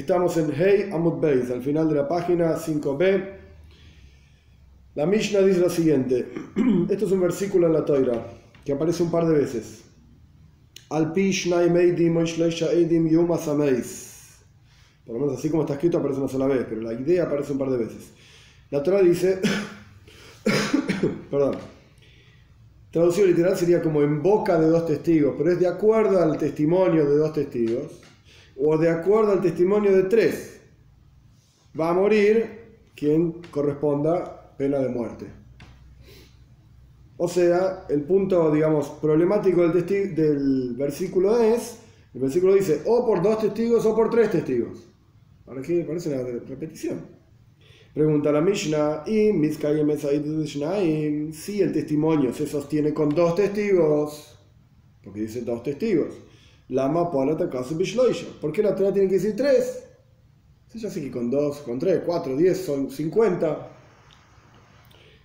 Estamos en Hey Amud Beis, al final de la página 5b. La Mishnah dice lo siguiente. Esto es un versículo en la Torah que aparece un par de veces. Al pi shnaim eidim o shleisha eidim yom asameis. Por lo menos así como está escrito aparece una sola vez, pero la idea aparece un par de veces. La Torah dice, perdón, traducido literal sería como en boca de dos testigos, pero es de acuerdo al testimonio de dos testigos o de acuerdo al testimonio de tres. Va a morir quien corresponda pena de muerte. O sea, el punto, digamos, problemático del versículo es, el versículo dice o por dos testigos o por tres testigos. ¿Para qué? Parece una repetición. Pregunta la Mishnah, si el testimonio se sostiene con dos testigos, porque dice dos testigos, ¿por qué la Torah tiene que decir tres? Si ya sé que con dos, con tres, cuatro, 10 son 50.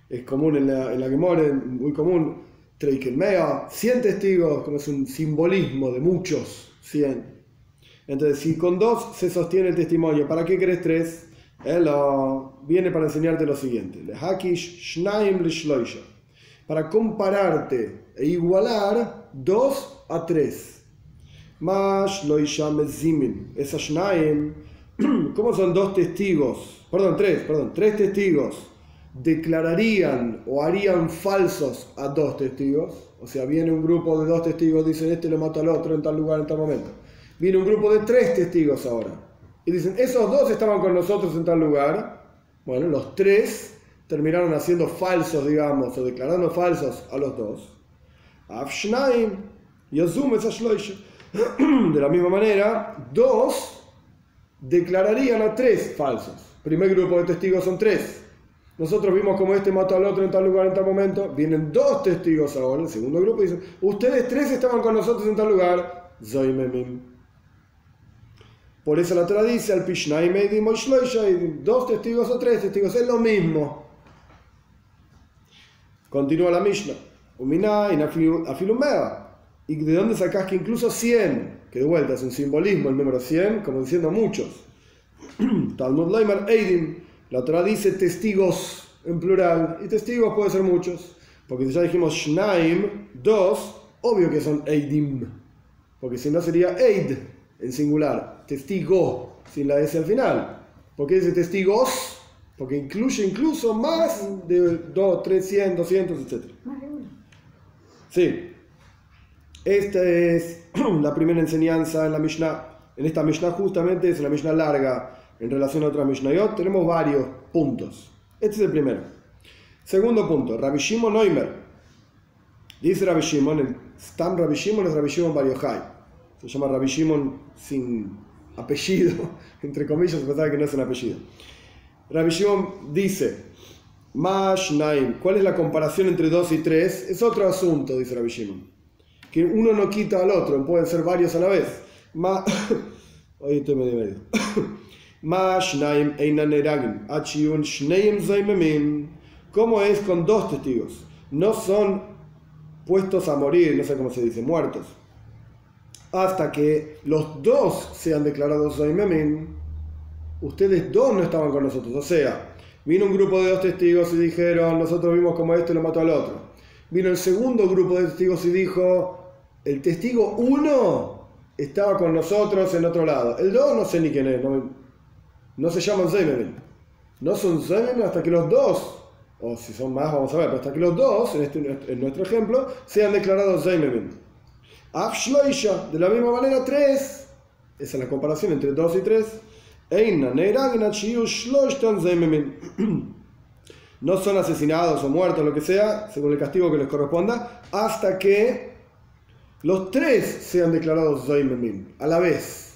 Es común en la Gemara, muy común, 100 testigos, como es un simbolismo de muchos, 100. Entonces, si con dos se sostiene el testimonio, ¿para qué querés tres? Él viene para enseñarte lo siguiente: para compararte e igualar 2 a 3. ¿Cómo son dos testigos? Tres testigos declararían o harían falsos a dos testigos. O sea, viene un grupo de dos testigos, dicen este lo mató al otro en tal lugar, en tal momento. Viene un grupo de tres testigos ahora y dicen esos dos estaban con nosotros en tal lugar. Bueno, los tres terminaron haciendo falsos, digamos, o declarando falsos a los dos. De la misma manera, dos declararían a tres falsos. Primer grupo de testigos son tres. Nosotros vimos como este mató al otro en tal lugar, en tal momento. Vienen dos testigos ahora, el segundo grupo, y dicen ustedes tres estaban con nosotros en tal lugar. Por eso la Torah dice al pishnai meidim o shloisha, dos testigos o tres testigos, es lo mismo. Continúa la Mishnah. ¿Y de dónde sacás que incluso 100, que de vuelta es un simbolismo el número 100, como diciendo muchos? Talmud Leimar Eidim, la Torah dice testigos en plural, y testigos puede ser muchos, porque si ya dijimos shnaim, dos, obvio que son eidim, porque si no sería eid en singular, testigo, sin la S al final. ¿Por qué dice testigos? Porque incluye incluso más de 2, 300, 200, etc. Sí. Esta es la primera enseñanza en la Mishnah. En esta Mishnah justamente es una Mishnah larga en relación a otra Mishnayot. Tenemos varios puntos. Este es el primero. Segundo punto, Rabbi Shimon Oimer. Dice Rabbi Shimon, el Stam Rabbi Shimon es Rabbi Shimon Bar Yochai. Se llama Rabbi Shimon sin apellido, entre comillas, se pensaba que no es un apellido. Rabbi Shimon dice, ¿cuál es la comparación entre 2 y 3? Es otro asunto, dice Rabbi Shimon. Que uno no quita al otro, pueden ser varios a la vez. Hoy estoy medio. ¿Cómo es con dos testigos? No son puestos a morir, no sé cómo se dice, muertos, hasta que los dos sean declarados zoimemim. Ustedes dos no estaban con nosotros. O sea, vino un grupo de dos testigos y dijeron nosotros vimos como este lo mató al otro. Vino el segundo grupo de testigos y dijo el testigo 1 estaba con nosotros en otro lado, el 2 no sé ni quién es, no se llaman zoimemim, no son zoimemim hasta que los dos, o si son más vamos a ver, pero hasta que los dos en nuestro ejemplo sean declarados zoimemim. De la misma manera 3, esa es la comparación entre 2 y 3. No son asesinados o muertos, lo que sea, según el castigo que les corresponda, hasta que los 3 sean declarados zoimemim a la vez.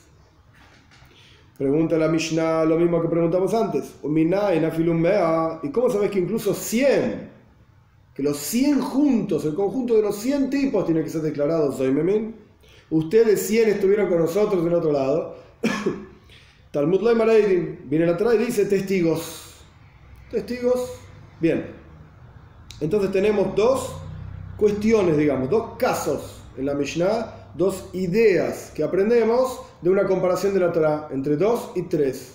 Pregunta la Mishnah lo mismo que preguntamos antes. ¿Y cómo sabes que incluso 100? Que los 100 juntos, el conjunto de los 100 tipos tiene que ser declarado zoimemim. Ustedes 100 estuvieron con nosotros en otro lado. Talmud Leimar Eidim, viene atrás y dice testigos. Testigos. Bien. Entonces tenemos dos cuestiones, digamos, dos casos en la Mishnah dos ideas que aprendemos de una comparación de la Torá entre 2 y 3.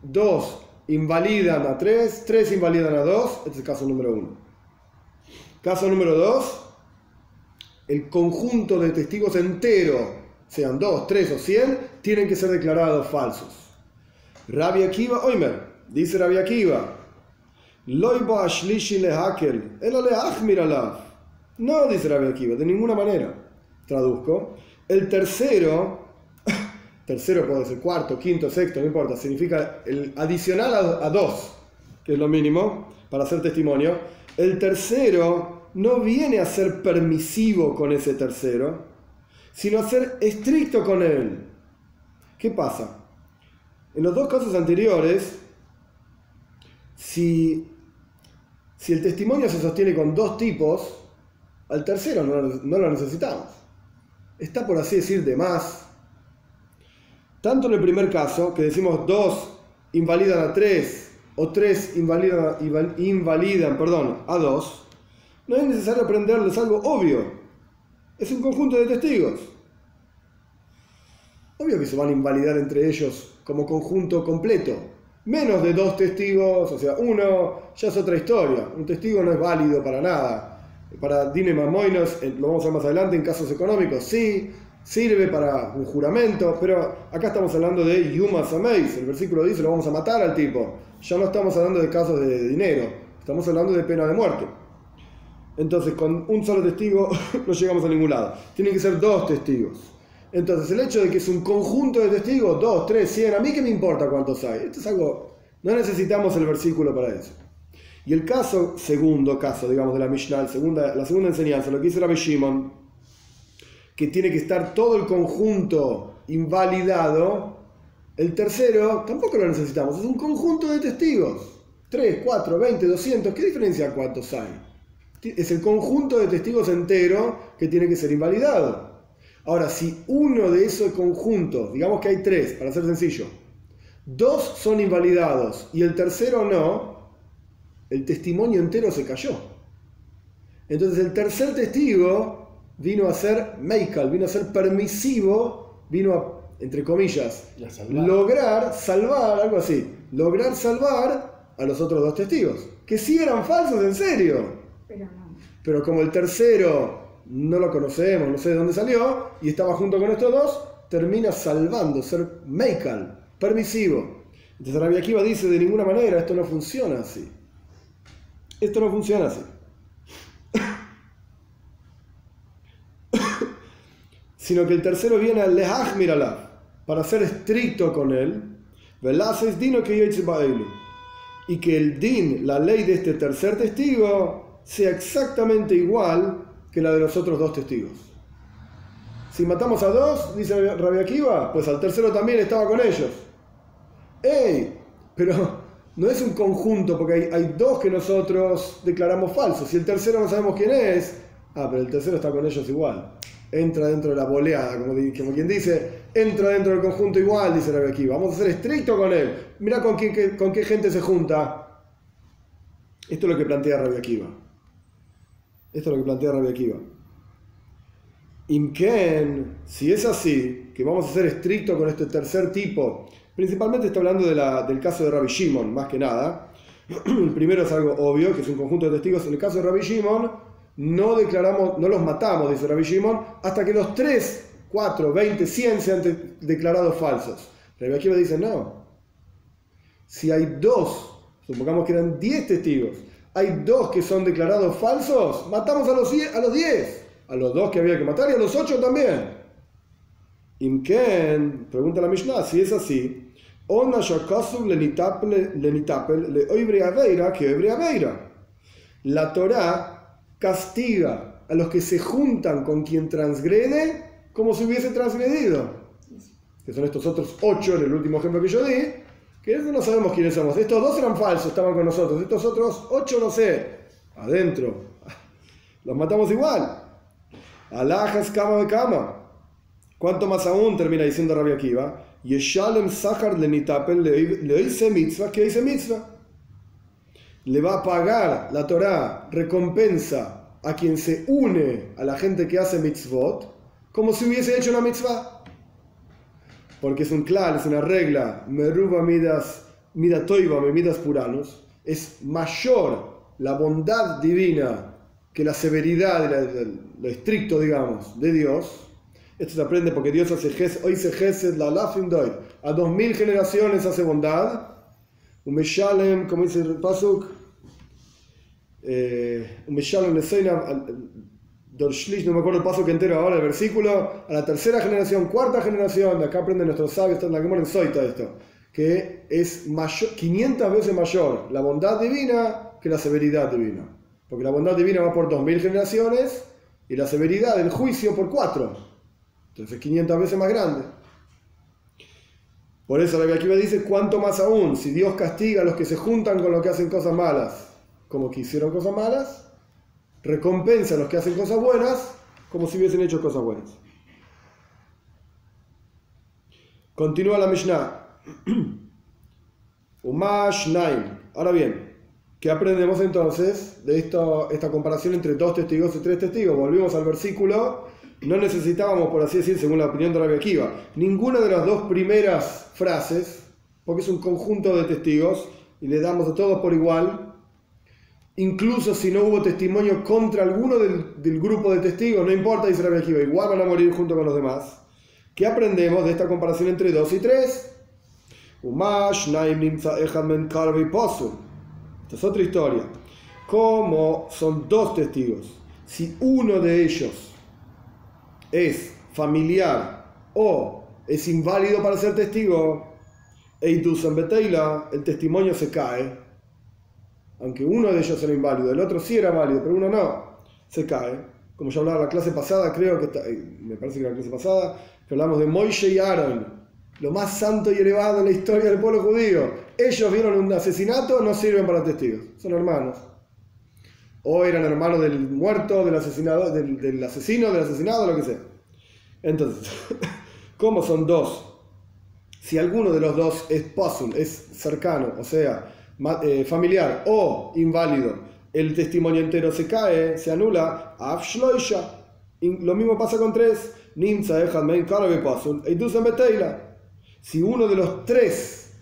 2 invalidan a 3, 3 invalidan a 2, este es el caso número 1. Caso número 2, el conjunto de testigos entero, sean 2, 3 o 100, tienen que ser declarados falsos. Rabbi Akiva Oimer, dice Rabbi Akiva, Loibo ashlishi lehakel, ela leachmir alav. No, dice Rabbi Akiva, de ninguna manera. Traduzco. El tercero puede ser cuarto, quinto, sexto, no importa, significa el adicional a 2, que es lo mínimo para hacer testimonio. El tercero no viene a ser permisivo con ese tercero, sino a ser estricto con él. ¿Qué pasa? En los dos casos anteriores, si el testimonio se sostiene con 2 tipos, al tercero no lo necesitamos. Está, por así decir, de más. Tanto en el primer caso, que decimos 2 invalidan a 3, o 3 invalidan a 2, no es necesario aprenderles algo obvio. Es un conjunto de testigos. Obvio que se van a invalidar entre ellos como conjunto completo. Menos de 2 testigos, o sea, uno ya es otra historia. Un testigo no es válido para nada. Para Dine Mamoinos, lo vamos a ver más adelante, en casos económicos sí, sirve para un juramento, pero acá estamos hablando de Yuma Sameis. El versículo dice, lo vamos a matar al tipo. Ya no estamos hablando de casos de dinero, estamos hablando de pena de muerte. Entonces, con un solo testigo no llegamos a ningún lado. Tienen que ser 2 testigos. Entonces, el hecho de que es un conjunto de testigos, 2, 3, 100, a mí qué me importa cuántos hay. Esto es algo, no necesitamos el versículo para eso. Y el segundo caso, digamos, de la Mishnah, la segunda enseñanza, lo que dice Rabbi Shimon, que tiene que estar todo el conjunto invalidado, el tercero tampoco lo necesitamos, es un conjunto de testigos. 3, 4, 20, 200, ¿qué diferencia cuántos hay? Es el conjunto de testigos entero que tiene que ser invalidado. Ahora, si uno de esos conjuntos, digamos que hay 3, para ser sencillo, 2 son invalidados y el tercero no, el testimonio entero se cayó. Entonces el tercer testigo vino a ser meikal, vino a ser permisivo, vino a, entre comillas, lograr salvar, algo así, lograr salvar a los otros 2 testigos, que sí eran falsos en serio. Pero como el tercero no lo conocemos, no sé de dónde salió, y estaba junto con estos 2, termina salvando, ser meikal, permisivo. Entonces Rabbi Akiva dice, de ninguna manera, esto no funciona así. Esto no funciona así. Sino que el tercero viene al lehachmir alav, para ser estricto con él, y que el din, la ley de este tercer testigo, sea exactamente igual que la de los otros 2 testigos. Si matamos a 2, dice Rabbi Akiva, pues al tercero también estaba con ellos. ¡Ey! Pero no es un conjunto, porque hay 2 que nosotros declaramos falsos. Si el tercero no sabemos quién es, pero el tercero está con ellos igual. Entra dentro de la boleada, como quien dice, entra dentro del conjunto igual, dice Rabbi Akiva. Vamos a ser estrictos con él. Mirá con qué gente se junta. Esto es lo que plantea Rabbi Akiva. Imken, si es así, que vamos a ser estrictos con este tercer tipo, principalmente está hablando del caso de Rabbi Shimon, más que nada. El primero es algo obvio, que es un conjunto de testigos. En el caso de Rabbi Shimon, no los matamos, dice Rabbi Shimon, hasta que los 3, 4, 20, 100 sean declarados falsos. Rabbi Akiva dice, no. Si hay 2, supongamos que eran 10 testigos, hay 2 que son declarados falsos, matamos a los 10, a los 2 que había que matar y a los 8 también. Imken, pregunta la Mishnah, si es así, la Torá castiga a los que se juntan con quien transgrede como si hubiese transgredido, que son estos otros 8 en el último ejemplo que yo di, que no sabemos quiénes somos. Estos 2 eran falsos, estaban con nosotros, estos otros 8 no sé, adentro, los matamos igual. Alhajas cama de cama. Cuanto más aún, termina diciendo Rabbi Akiva, Yeshalem Sachar lenitapel le hice mitzvah que hice mitzvah. Le va a pagar la Torá recompensa a quien se une a la gente que hace mitzvot como si hubiese hecho una mitzvah. Porque es un klal, es una regla, meruba midas toiva, midas puranos, es mayor la bondad divina que la severidad, lo estricto, digamos, de Dios. Esto se aprende porque Dios hoy se gesed la lafim doy. A 2000 generaciones hace bondad. Umeshalem, como dice el pasuk, Umeshalem leseina dorshlish, no me acuerdo el pasuk entero ahora, el versículo, a la tercera generación, cuarta generación, de acá aprenden nuestros sabios, está en la Gemara en Soita esto, que es mayor, 500 veces mayor la bondad divina que la severidad divina. Porque la bondad divina va por 2000 generaciones y la severidad, el juicio, por 4. Entonces 500 veces más grande. Por eso Rabbi Akiva dice, cuánto más aún, si Dios castiga a los que se juntan con los que hacen cosas malas, como que hicieron cosas malas, recompensa a los que hacen cosas buenas, como si hubiesen hecho cosas buenas. Continúa la Mishnah. Umash Naim. Ahora bien, ¿qué aprendemos entonces de esta comparación entre 2 testigos y 3 testigos? Volvimos al versículo. No necesitábamos, por así decir, según la opinión de Rabbi Akiva, ninguna de las 2 primeras frases, porque es un conjunto de testigos y le damos a todos por igual, incluso si no hubo testimonio contra alguno del grupo de testigos, no importa, dice Rabbi Akiva, igual van a morir junto con los demás. ¿Qué aprendemos de esta comparación entre 2 y 3? Esta es otra historia. Como son 2 testigos, si uno de ellos es familiar o es inválido para ser testigo, el testimonio se cae. Aunque uno de ellos era inválido, el otro sí era válido, pero uno no, se cae. Como ya hablaba la clase pasada, me parece que la clase pasada, que hablamos de Moishe y Aaron, lo más santo y elevado en la historia del pueblo judío. Ellos vieron un asesinato, no sirven para testigos, son hermanos. O eran hermanos del muerto, del asesinado, del asesino, del asesinado, lo que sea. Entonces, ¿cómo son 2? Si alguno de los 2 es posul, es cercano, o sea, familiar o inválido, el testimonio entero se cae, se anula. Lo mismo pasa con 3. Si uno de los 3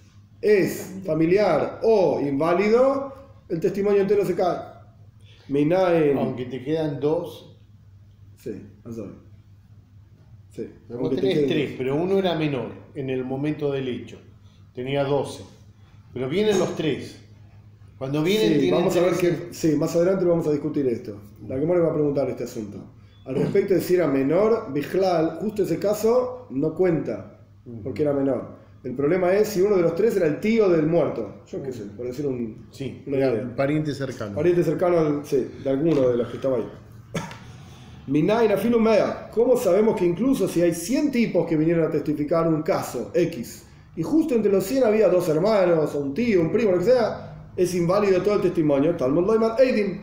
es familiar o inválido, el testimonio entero se cae. Aunque te quedan 2. Sí, sí. Vos tenés 3, pero uno era menor en el momento del hecho. Tenía 12. Pero vienen los 3. Cuando vienen, sí, vamos a ver 3. que sí, más adelante vamos a discutir esto. La Gemara va a preguntar este asunto. Al respecto de si era menor, Bijlal, justo ese caso no cuenta, porque era menor. El problema es si uno de los 3 era el tío del muerto. Yo qué sé, por decir un... Sí, un pariente cercano. Pariente cercano, de alguno de los que estaba ahí. Minaina Filumea. ¿Cómo sabemos que incluso si hay 100 tipos que vinieron a testificar un caso X, y justo entre los 100 había 2 hermanos, o un tío, un primo, lo que sea, es inválido todo el testimonio? Talmud Loimar Eidim.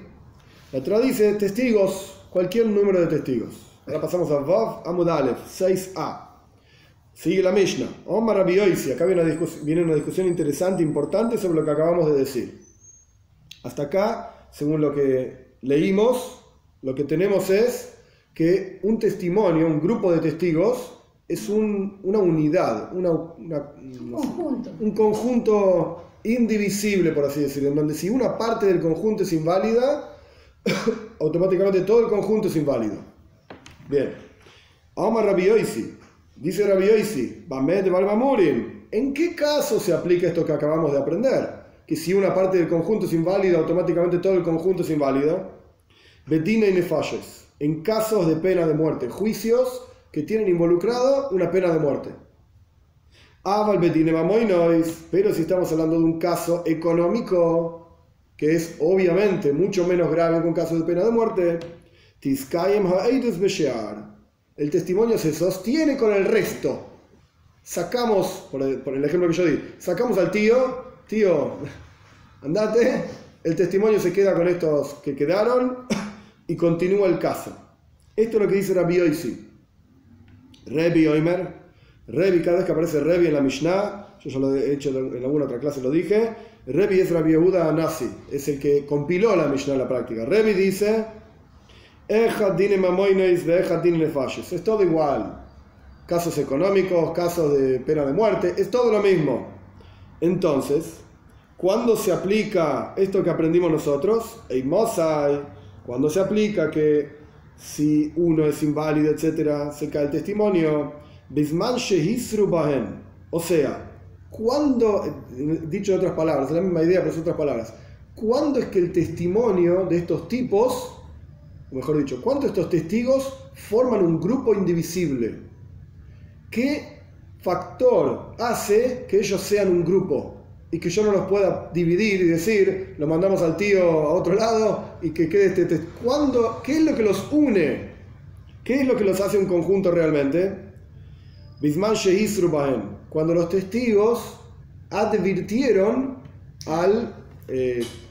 La Torá dice testigos, cualquier número de testigos. Ahora pasamos a Vav Amud Aleph, 6a. Sigue la Mishnah. Omar Rabbi Yosi. Acá viene una discusión interesante, importante sobre lo que acabamos de decir. Hasta acá, según lo que leímos, lo que tenemos es que un testimonio, un grupo de testigos, es una unidad, un conjunto indivisible, por así decirlo, en donde si una parte del conjunto es inválida, automáticamente todo el conjunto es inválido. Bien. Omar Rabbi Yosi. Dice Rabbi Yosi, ¿en qué caso se aplica esto que acabamos de aprender? Que si una parte del conjunto es inválida, automáticamente todo el conjunto es inválido. Bedina y nefashes, en casos de pena de muerte, juicios que tienen involucrado una pena de muerte. Aval bedine mamoinois, pero si estamos hablando de un caso económico, que es obviamente mucho menos grave que un caso de pena de muerte, tiskayem ha'eidus beshear. El testimonio se sostiene con el resto. Sacamos, por el ejemplo que yo di, sacamos al tío, andate, el testimonio se queda con estos que quedaron y continúa el caso. Esto es lo que dice Rabbi Yosi. Rebi Oimer, Rebi, cada vez que aparece Rebi en la Mishnah, yo ya lo he hecho en alguna otra clase, lo dije, Rebi es Rabbi Yehuda Anasi, es el que compiló la Mishnah en la práctica. Rebi dice, Es todo igual. Casos económicos, casos de pena de muerte, es todo lo mismo. Entonces, ¿cuándo se aplica esto que aprendimos nosotros? Cuando se aplica que si uno es inválido, etc., se cae el testimonio. O sea, ¿cuándo, dicho en otras palabras, es la misma idea, pero en otras palabras, ¿cuándo es que el testimonio de estos tipos, o mejor dicho, cuándo estos testigos forman un grupo indivisible? ¿Qué factor hace que ellos sean un grupo y que yo no los pueda dividir y decir, lo mandamos al tío a otro lado y que quede ¿qué es lo que los une? ¿Qué es lo que los hace un conjunto realmente? Cuando los testigos advirtieron al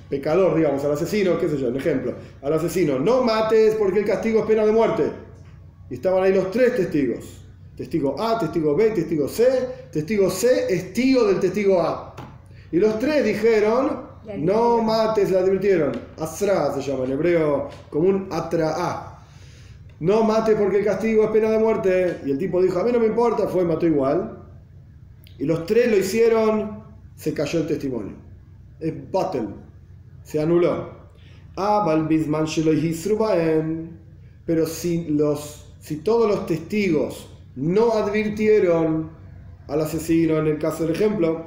pecador, digamos, al asesino, qué sé yo, un ejemplo, al asesino, no mates porque el castigo es pena de muerte. Y estaban ahí los tres testigos. Testigo A, testigo B, testigo C. Testigo C es tío del testigo A. Y los tres dijeron, no mates, le advirtieron. Asra se llama en hebreo, como un atra'a. No mates porque el castigo es pena de muerte. Y el tipo dijo, a mí no me importa, fue y mató igual. Y los tres lo hicieron, se cayó el testimonio. Es battle, se anuló. Pero si todos los testigos no advirtieron al asesino, en el caso del ejemplo,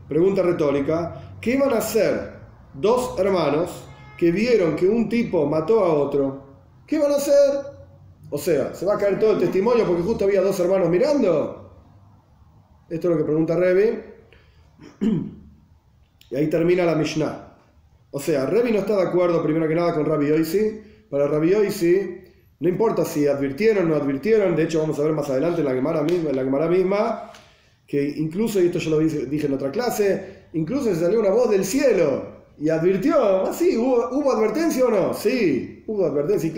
pregunta retórica, ¿qué van a hacer dos hermanos que vieron que un tipo mató a otro? ¿Qué van a hacer? O sea, ¿se va a caer todo el testimonio porque justo había dos hermanos mirando? Esto es lo que pregunta Revi. Y ahí termina la Mishnah. O sea, Revi no está de acuerdo primero que nada con Rabbi Yosi. Para Rabbi Yosi, no importa si advirtieron o no advirtieron. De hecho, vamos a ver más adelante en la Gemara misma, que incluso, y esto yo lo dije en otra clase, incluso se salió una voz del cielo y advirtió. ¿Ah, sí? ¿Hubo advertencia o no? Sí, hubo advertencia.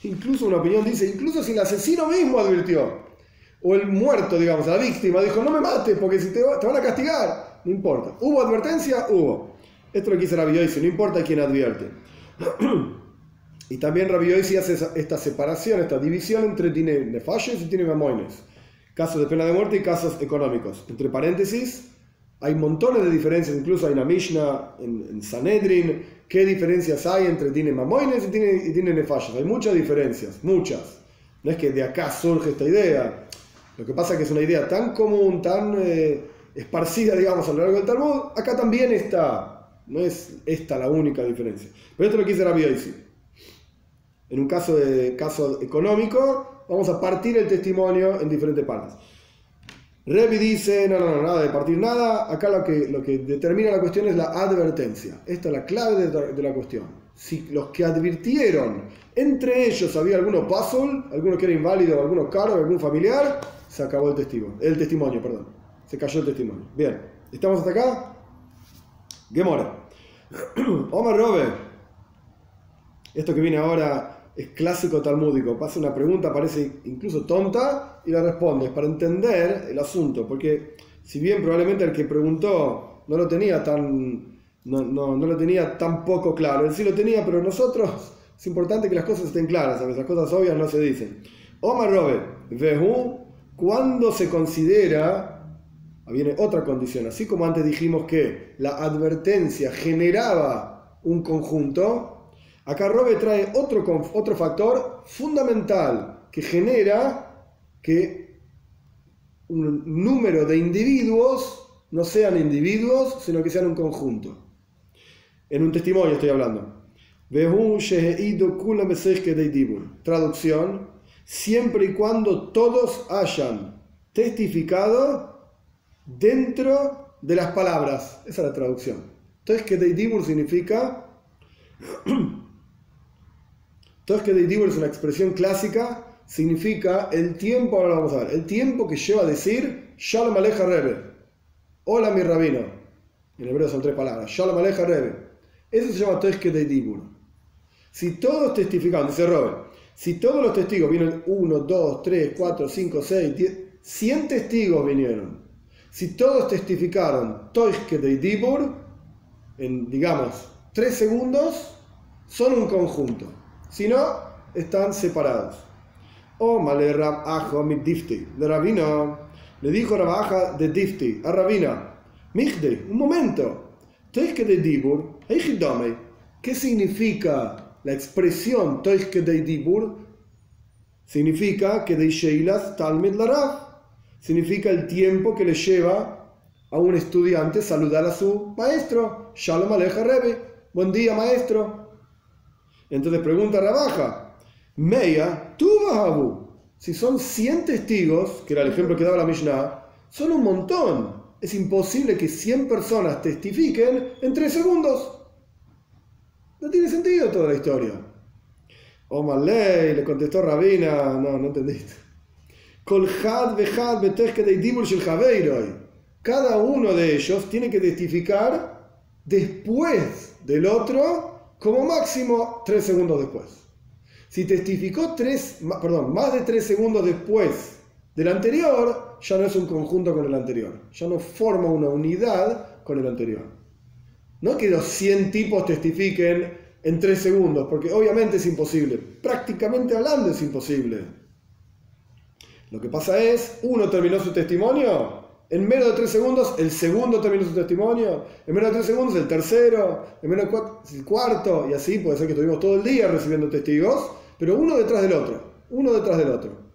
Incluso una opinión dice, incluso si el asesino mismo advirtió, o el muerto, digamos, la víctima, dijo, no me mates porque si te van a castigar. No importa. ¿Hubo advertencia? Hubo. Esto es lo que dice Rabbi Yosi, no importa quién advierte. Y también Rabbi Yosi hace esta separación, esta división entre Dine Nefashes y Dine Mamoines. Casos de pena de muerte y casos económicos. Entre paréntesis, hay montones de diferencias, incluso hay una Mishnah en Sanedrin. ¿Qué diferencias hay entre Dine Mamoines y Dine Nefashes? Hay muchas diferencias, muchas. No es que de acá surge esta idea. Lo que pasa es que es una idea tan común, tan esparcida, digamos, a lo largo del Talmud. Acá también está. No es esta la única diferencia. Pero esto es lo que dice Rabbi Yosi. En un caso económico, vamos a partir el testimonio en diferentes partes. Revi dice, no, nada de partir nada. Acá lo que determina la cuestión es la advertencia. Esta es la clave de la cuestión. Si los que advirtieron, entre ellos había alguno puzzle, alguno que era inválido, alguno caro, algún familiar, se acabó el testimonio, perdón. Se cayó el testimonio. Bien, ¿estamos hasta acá? Gemora. Omar Robe. Esto que viene ahora es clásico talmúdico. Pasa una pregunta, parece incluso tonta, y la respondes para entender el asunto. Porque si bien probablemente el que preguntó no lo tenía tan poco claro, él sí lo tenía, pero nosotros es importante que las cosas estén claras, ¿sabes? Las cosas obvias no se dicen. Omar Robe, Vehu, cuando se considera, viene otra condición, así como antes dijimos que la advertencia generaba un conjunto. Acá Robe trae otro factor fundamental que genera que un número de individuos no sean individuos, sino que sean un conjunto. En un testimonio estoy hablando. Traducción: siempre y cuando todos hayan testificado dentro de las palabras. Esa es la traducción. Entonces, que Deidibur significa... Entonces, que Deidibur es una expresión clásica, significa el tiempo, ahora lo vamos a ver, el tiempo que lleva a decir Shalom Aleja Rebbe. Hola mi rabino. En hebreo son tres palabras. Shalom Aleja Rebbe. Eso se llama Tosh Deidibur. Si todos testificaron, dice Robert, si todos los testigos vienen 1, 2, 3, 4, 5, 6, 10, 100 testigos vinieron. Si todos testificaron Tosh Deidibur, digamos, 3 segundos son un conjunto. Si no, están separados. O Male Rab Ajo mit Difti, de Rabino, le dijo Rab Aja de Difti a Rabina, Mijde, un momento, Toiske de Dibur, Eichidome, ¿qué significa la expresión Toiske de Dibur? Significa que de Sheilas Talmid Larav, significa el tiempo que le lleva a un estudiante saludar a su maestro, Shalom Aleja Rebbe, buen día maestro. Entonces pregunta Rabaja, Meya, tú Bahabu, si son 100 testigos, que era el ejemplo que daba la Mishnah, son un montón. Es imposible que 100 personas testifiquen en 3 segundos. No tiene sentido toda la historia. Omar Ley, le contestó Rabina, no entendiste. Cada uno de ellos tiene que testificar después del otro, como máximo 3 segundos después. Si testificó más de 3 segundos después del anterior, ya no es un conjunto con el anterior, ya no forma una unidad con el anterior. No que los 100 tipos testifiquen en 3 segundos, porque obviamente es imposible, prácticamente hablando es imposible. Lo que pasa es, uno terminó su testimonio, en menos de 3 segundos el segundo terminó su testimonio, en menos de 3 segundos el tercero, en menos de 4 el cuarto, y así puede ser que estuvimos todo el día recibiendo testigos, pero uno detrás del otro.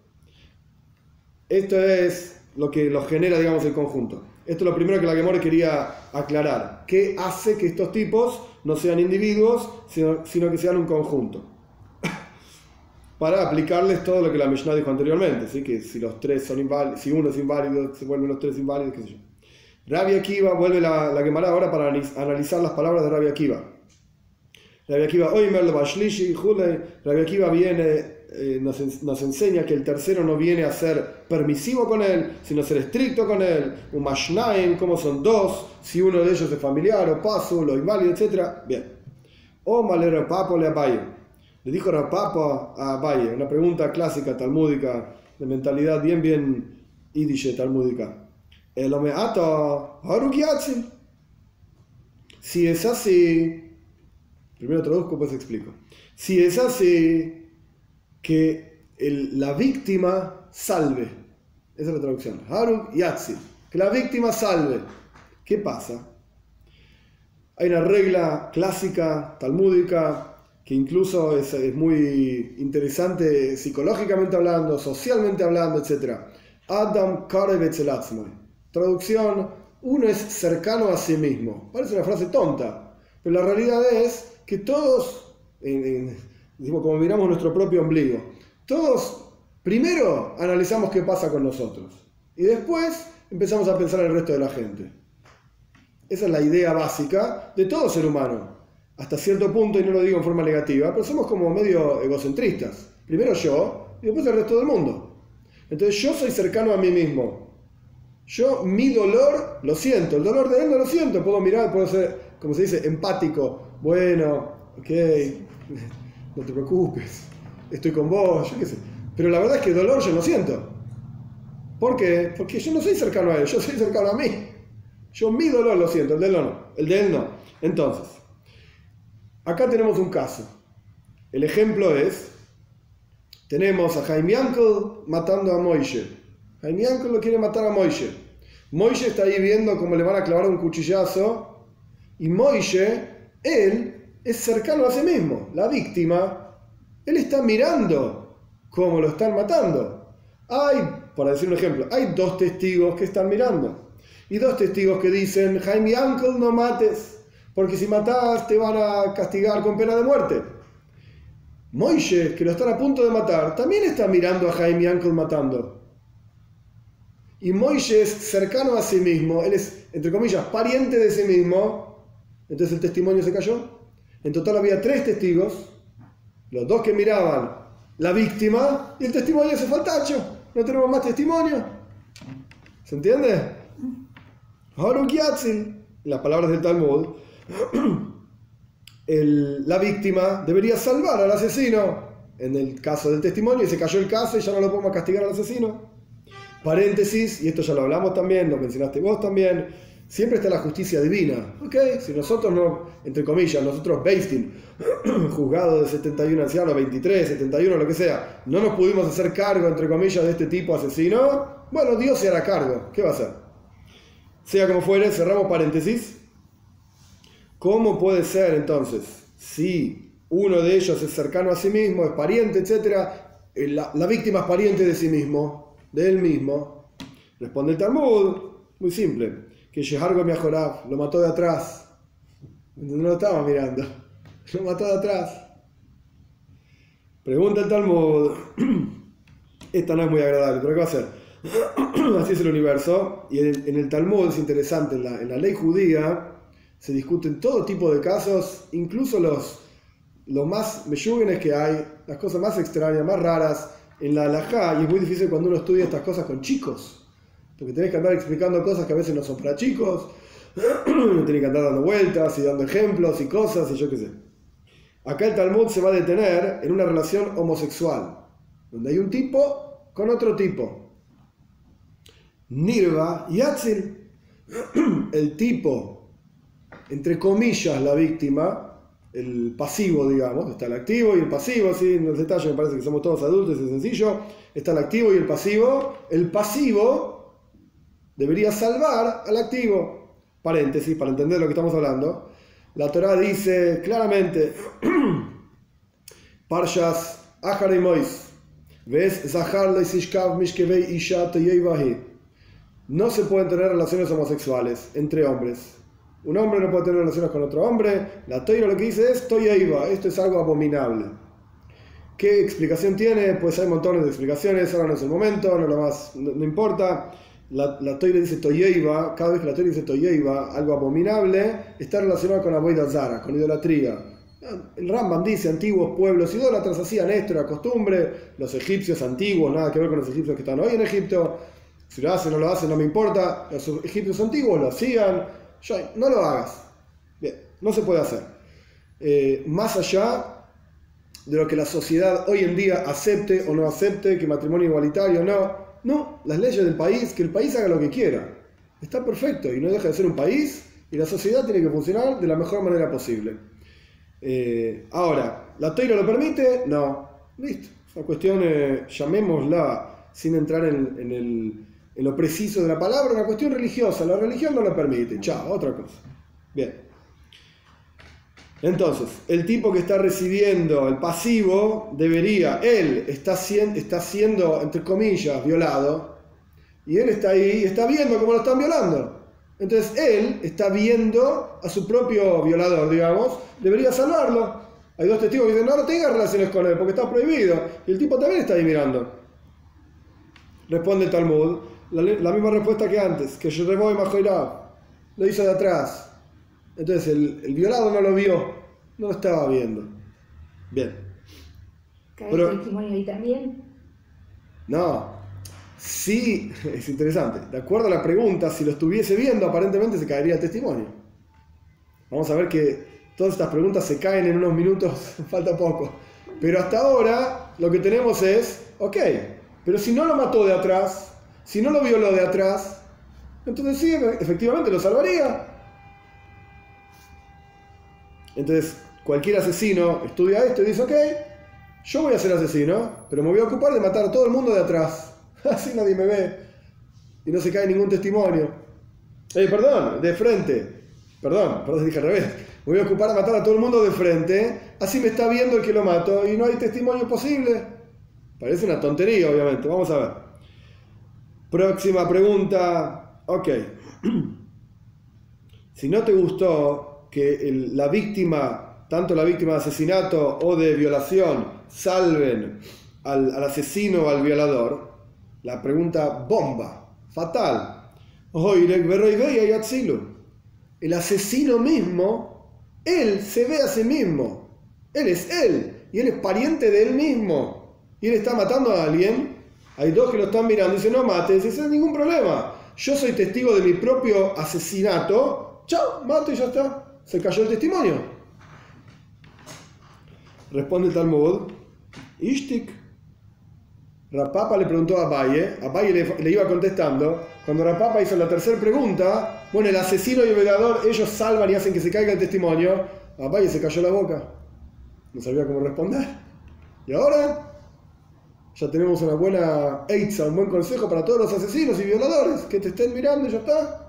Esto es lo que los genera, digamos, el conjunto. Esto es lo primero que la Gemara quería aclarar. ¿Qué hace que estos tipos no sean individuos, sino que sean un conjunto? Para aplicarles todo lo que la Mishnah dijo anteriormente, ¿sí? Que si los 3 son inválidos, si uno es inválido, se vuelven los 3 inválidos, qué sé yo. Rabbi Akiva, vuelve la Gemara ahora para analizar las palabras de Rabbi Akiva. Rabbi Akiva, Rabbi Akiva viene, nos enseña que el tercero no viene a ser permisivo con él, sino a ser estricto con él. Un mashnaim, como son 2, si uno de ellos es familiar o paso, lo inválido, etc. Bien. O malero papo le Abaye. Le dijo Rapapo a Abaye, una pregunta clásica talmúdica, de mentalidad bien yidishe talmúdica. El omeato harugiatsin. Si es así, primero traduzco, pues explico. Si es así, que la víctima salve. Esa es la traducción. Harug Yatsi. Que la víctima salve. ¿Qué pasa? Hay una regla clásica, talmúdica, que incluso es muy interesante psicológicamente hablando, socialmente hablando, etc. Adam karev etzel atzmoi. Traducción, uno es cercano a sí mismo. Parece una frase tonta, pero la realidad es que todos, como miramos nuestro propio ombligo, todos primero analizamos qué pasa con nosotros y después empezamos a pensar en el resto de la gente. Esa es la idea básica de todo ser humano. Hasta cierto punto, y no lo digo en forma negativa, pero somos como medio egocentristas. Primero yo y después el resto del mundo. Entonces yo soy cercano a mí mismo. Yo, mi dolor, lo siento. El dolor de él no lo siento. Puedo mirar, puedo ser, como se dice, empático. Bueno, ok, no te preocupes. Estoy con vos, yo qué sé. Pero la verdad es que dolor yo no siento. ¿Por qué? Porque yo no soy cercano a él, yo soy cercano a mí. Yo mi dolor lo siento, el de él no. El de él no. Entonces, acá tenemos un caso. El ejemplo es, tenemos a Jaime Yankel matando a Moishe. Jaime Yankel lo quiere matar a Moishe. Moishe está ahí viendo cómo le van a clavar un cuchillazo. Y Moishe, él, es cercano a sí mismo. La víctima, él está mirando cómo lo están matando. Para decir un ejemplo, hay 2 testigos que están mirando. Y 2 testigos que dicen, Jaime Yankel, no mates, porque si matás te van a castigar con pena de muerte. Moishe, que lo están a punto de matar, también está mirando a Jaime Yankel matando. Y Moishe es cercano a sí mismo, él es, entre comillas, pariente de sí mismo. Entonces el testimonio se cayó. En total había 3 testigos, los 2 que miraban la víctima, y el testimonio se fue al tacho. No tenemos más testimonio. ¿Se entiende? Haruk Yatzil, las palabras del Talmud, la víctima debería salvar al asesino en el caso del testimonio, y se cayó el caso y ya no lo podemos castigar al asesino. Paréntesis, y esto ya lo hablamos también, lo mencionaste vos también, Siempre está la justicia divina. Ok, si nosotros no, entre comillas, nosotros Beis Din, juzgado de 71 ancianos, 23, 71, lo que sea, no nos pudimos hacer cargo, entre comillas, de este tipo asesino, bueno, Dios se hará cargo. ¿Qué va a hacer? Sea como fuere, cerramos paréntesis. ¿Cómo puede ser entonces, si uno de ellos es cercano a sí mismo, es pariente, etcétera, la víctima es pariente de sí mismo, de él mismo? Responde el Talmud, muy simple, que Shehargo Miajorab lo mató de atrás, no lo estaba mirando, lo mató de atrás. Pregunta el Talmud, esta no es muy agradable, pero ¿qué va a hacer? Así es el universo, y en el Talmud es interesante, en la ley judía se discuten todo tipo de casos, incluso los más meyúgenes que hay, las cosas más extrañas, más raras en la halajá, y es muy difícil cuando uno estudia estas cosas con chicos, porque tenés que andar explicando cosas que a veces no son para chicos, tenés que andar dando vueltas y dando ejemplos y cosas y yo qué sé. Acá el Talmud se va a detener en una relación homosexual, donde hay un tipo con otro tipo. Nirva y Atzil, el tipo, entre comillas, la víctima, el pasivo, digamos, está el activo y el pasivo, así en los detalles me parece que somos todos adultos, es sencillo, está el activo y el pasivo debería salvar al activo. Paréntesis, para entender lo que estamos hablando, la Torá dice claramente, Parshas Achar Mois, ves Zahar leisishkav mishkevei isha toyeivahi. No se pueden tener relaciones homosexuales entre hombres. Un hombre no puede tener relaciones con otro hombre. La Torá lo que dice es toyeiva, esto es algo abominable. ¿Qué explicación tiene? Pues hay montones de explicaciones, ahora no es el momento, no importa. La Torá dice toyeiva, cada vez que la Torá dice toyeiva, algo abominable, está relacionado con la avoida zara, con idolatría. El Rambam dice, antiguos pueblos idólatras hacían esto, era costumbre, los egipcios antiguos, nada que ver con los egipcios que están hoy en Egipto, si lo hacen o no lo hacen no me importa, los egipcios antiguos lo hacían, no lo hagas, bien, no se puede hacer. Más allá de lo que la sociedad hoy en día acepte o no acepte, que matrimonio igualitario no, las leyes del país, que el país haga lo que quiera, está perfecto y no deja de ser un país y la sociedad tiene que funcionar de la mejor manera posible. Ahora, ¿la Torá lo permite? No, listo, es una cuestión, llamémosla sin entrar en lo preciso de la palabra, una cuestión religiosa, la religión no lo permite, chao, otra cosa. Bien. Entonces, el tipo que está recibiendo el pasivo él está siendo, entre comillas, violado, y él está ahí y está viendo cómo lo están violando. Entonces él está viendo a su propio violador, digamos, debería salvarlo. Hay dos testigos que dicen, no tengas relaciones con él porque está prohibido, y el tipo también está ahí mirando. Responde el Talmud, la misma respuesta que antes, que Yereboy Majoirab lo hizo de atrás. Entonces el violado no lo vio, no lo estaba viendo. Bien. ¿Cae el testimonio ahí también? No, sí, es interesante. De acuerdo a la pregunta, si lo estuviese viendo, aparentemente se caería el testimonio. Vamos a ver que todas estas preguntas se caen en unos minutos, falta poco. Pero hasta ahora lo que tenemos es, ok, pero si no lo mató de atrás, si no lo violó de atrás, entonces sí, efectivamente lo salvaría. Entonces, cualquier asesino estudia esto y dice, ok, yo voy a ser asesino, pero me voy a ocupar de matar a todo el mundo de atrás. Así nadie me ve. Y no se cae ningún testimonio. De frente. Perdón, dije al revés. Me voy a ocupar de matar a todo el mundo de frente, así me está viendo el que lo mato y no hay testimonio posible. Parece una tontería, obviamente. Vamos a ver. Próxima pregunta. Ok. Si no te gustó que la víctima, tanto la víctima de asesinato o de violación, salven al asesino o al violador, la pregunta bomba, fatal. El asesino mismo, él se ve a sí mismo. Él es él. Y él es pariente de él mismo. Y él está matando a alguien. Hay dos que lo están mirando y dicen, no mates. Y dicen, ningún problema. Yo soy testigo de mi propio asesinato. Chao, mato y ya está. Se cayó el testimonio. Responde el Talmud. Ishtik. Rapapa le preguntó a Abaye le iba contestando. Cuando Rapapa hizo la tercera pregunta, Bueno, el asesino y el violador, ellos salvan y hacen que se caiga el testimonio. Abaye se cayó la boca. No sabía cómo responder. Y ahora ya tenemos una buena eitzah, un buen consejo para todos los asesinos y violadores. Que te estén mirando y ya está.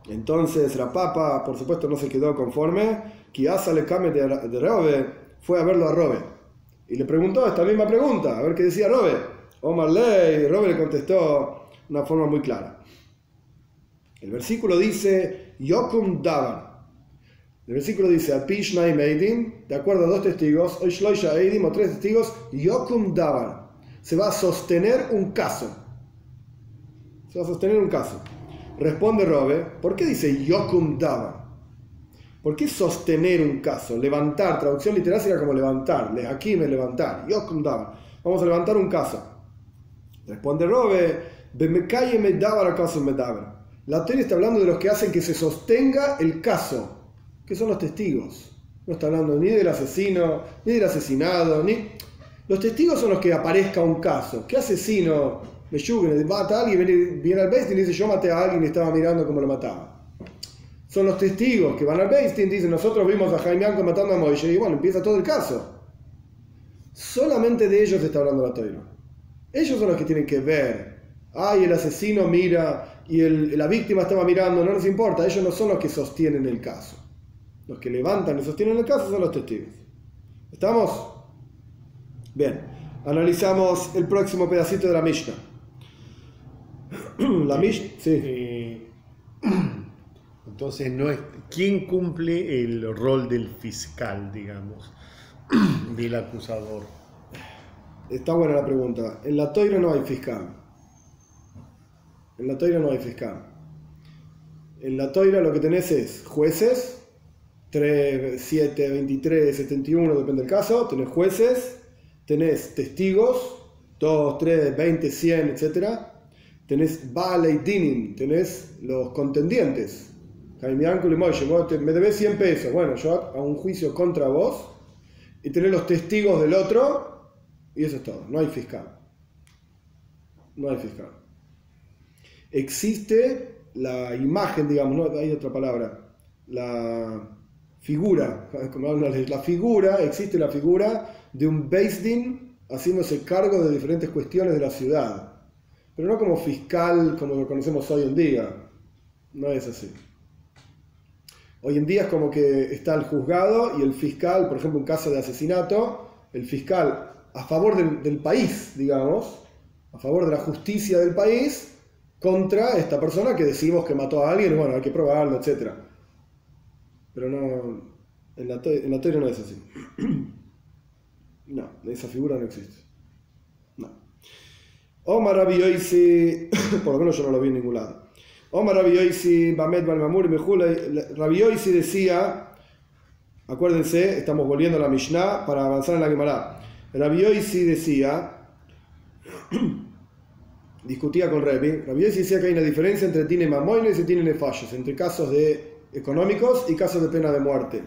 Entonces Rapapa, por supuesto, no se quedó conforme. Kiasa le came de Robe, fue a verlo a Robe. Y le preguntó esta misma pregunta, a ver qué decía Robe. Omar Ley, Robe le contestó de una forma muy clara. El versículo dice, Yokum Davar. El versículo dice, Apishnaim Eidim, de acuerdo a 2 testigos, Oishloisha Eidim, o 3 testigos, Yokum Davar. Se va a sostener un caso. Se va a sostener un caso. Responde Robe, ¿por qué dice Yokum Davar? ¿Por qué sostener un caso? Levantar, traducción literal sería como levantar. Aquí me levantar. Yokum Davar. Vamos a levantar un caso. Responde Robe, Bemekaye me davar acaso me davar. La teoría está hablando de los que hacen que se sostenga el caso, que son los testigos. No está hablando ni del asesino, ni del asesinado, ni... Los testigos son los que aparezca un caso. ¿Qué asesino mata a alguien, viene al Beis Din y dice yo maté a alguien y estaba mirando cómo lo mataba? Son los testigos que van al Beis Din y dicen nosotros vimos a Jaime Anco matando a Moishe y bueno, empieza todo el caso. Solamente de ellos está hablando la teoría. Ellos son los que tienen que ver. Ay, el asesino mira y la víctima estaba mirando, no les importa, ellos no son los que sostienen el caso. Los que levantan y sostienen el caso son los testigos. ¿Estamos? Bien, analizamos el próximo pedacito de la Mishnah. La Mishnah, sí. Entonces, no es, ¿quién cumple el rol del fiscal, digamos, del acusador? Está buena la pregunta. En la Toira no hay fiscal. En la Toira no hay fiscal. En la Toira lo que tenés es jueces, 3, 7, 23, 71, depende del caso. Tenés jueces, tenés testigos, 2, 3, 20, 100, etc. Tenés Baalei Dinim, tenés los contendientes. Jaime Anco y Moishe, me debes 100 pesos. Bueno, yo hago un juicio contra vos. Y tenés los testigos del otro. Y eso es todo. No hay fiscal. No hay fiscal. Existe la imagen, digamos, no hay otra palabra, la figura, existe la figura de un Beis Din haciéndose cargo de diferentes cuestiones de la ciudad, pero no como fiscal como lo conocemos hoy en día, no es así. Hoy en día es como que está el juzgado y el fiscal, por ejemplo, un caso de asesinato, el fiscal a favor del país, digamos, a favor de la justicia del país, contra esta persona que decimos que mató a alguien, bueno, hay que probarlo, etc. Pero no, en la teoría no es así. No, esa figura no existe. No. Omar Rabbi Yosi, por lo menos yo no lo vi en ningún lado. Omar Rabbi Yosi, Bamet Balmamur, Rabbi Yosi decía, acuérdense, estamos volviendo a la Mishnah para avanzar en la Gemara. Rabbi Yosi decía, discutía con Rabbi Yosi decía que hay una diferencia entre tine mamoines y tine nefayos, entre casos económicos y casos de pena de muerte.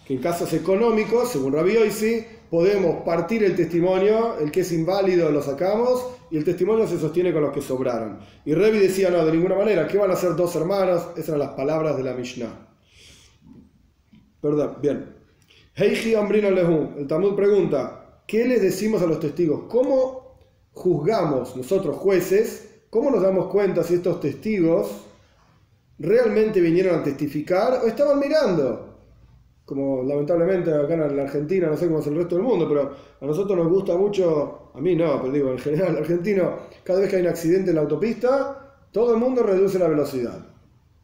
Que en casos económicos, según Rabbi Yosi, podemos partir el testimonio, el que es inválido lo sacamos y el testimonio se sostiene con los que sobraron. Y Rabbi decía, no, de ninguna manera, ¿qué van a hacer 2 hermanos? Esas eran las palabras de la Mishnah. Perdón, bien. Heiji Ambrino Lehu, el Talmud pregunta, ¿qué les decimos a los testigos? ¿Cómo juzgamos nosotros jueces? ¿Cómo nos damos cuenta si estos testigos realmente vinieron a testificar o estaban mirando? Como lamentablemente acá en la Argentina, no sé cómo es el resto del mundo, pero a nosotros nos gusta mucho, a mí no, pero digo, en general, el argentino, cada vez que hay un accidente en la autopista, todo el mundo reduce la velocidad.